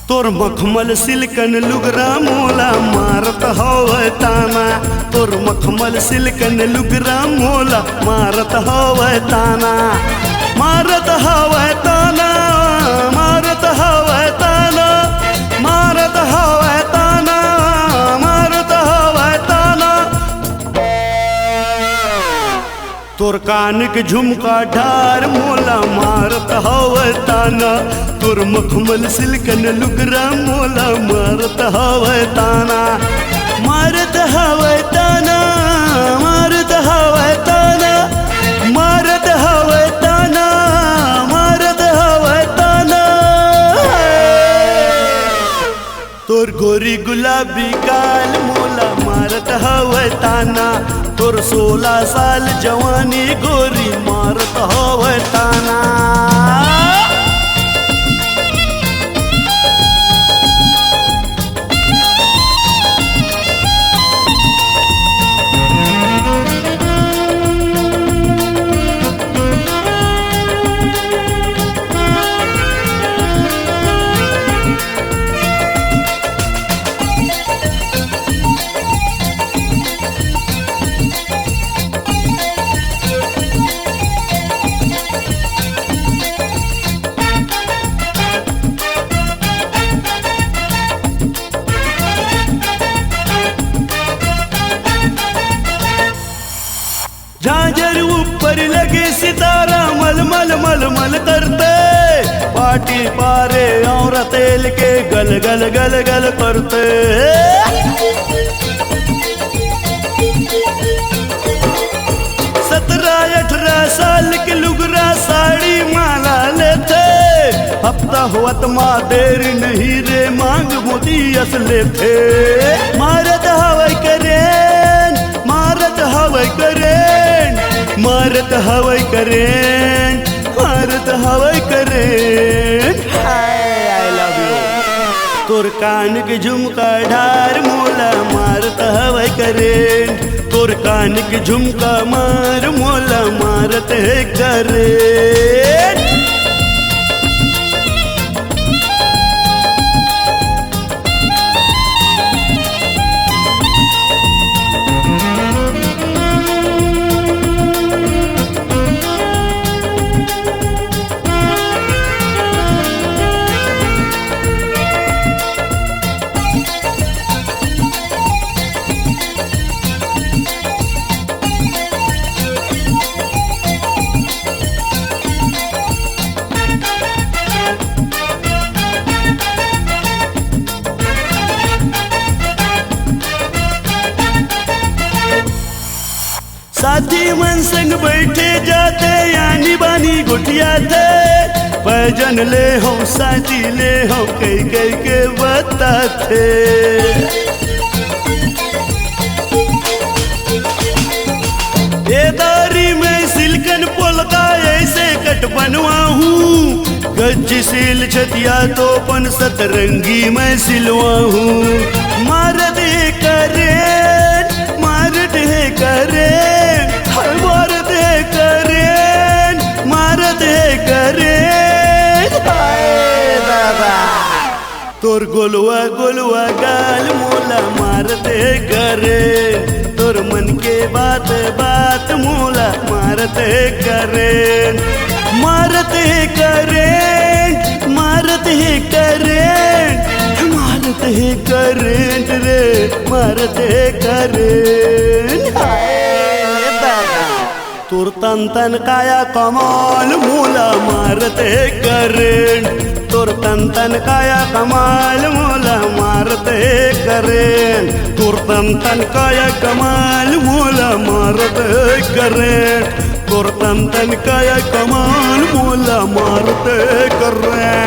तोर मखमल सिल्कन लुगरा मोला मारत हवै ताना। तोर मखमल सिल्कन लुगरा मोला मारत हवै ताना। मारत हवै ताना, मारत हवै ताना, मारत हवै ताना, मारत हवै ताना। तोर कान के झुमका ढार मोला मारत हवै ताना। तोर मखमल सिल्कन लुगरा मोला मारत हवै ताना। मारत हवै ताना, मारत हवै ताना, मारत हवै ताना, मारत हवै ताना। तोर गोरी गुलाबी गाल मोला मारत हवै ताना। तोर 16 साल जवानी गोरी मारत हवै ताना। झांझर ऊपर लगे सितारा मलमल मलमल करते। पाटी पारे और तेल के गल गल गल गल करते। 17-18 साल के लुगरा साड़ी माला लेते। हफ्ता हुआ माँ देर नहीं रे मांग मोती असले थे। मारत हवै करें, मारत हवै करें, मारत हवै करें, मारत हवै करें। I love you. तोर कान के झुमका ढार मोला मारत हवै करें। तोर कान के झुमका मार मोला मारत है करें। साथी मन संग बैठे जाते यानी बानी गुटिया थे। पैजन ले हो साथी ले हो कई कई के बताते। ये दारी में सिल्कन पोलका ऐसे कट बनवाऊं। गज सिल छतिया तो पन सतरंगी मैं सिलवाऊं। मारत है करें, मारत है करें, मारत है करें, मारत है करें। दादा तोर गोलुआ गोलुआ गाल मोला मारत है करें। तोर मन के बात बात मोला मारत है करें। मारत है करें, मारत है करें, मारत है करेंट रे, मारत है करेंट। तोर तन तन काया कमाल मोला मारत है करेंट। तोर तन तन काया कमाल मोला मारत है करेंट। तोर तन तन काया कमाल मोला मारत है करेंट। तोर तन तन काया कमाल मोला मारत है करेंट।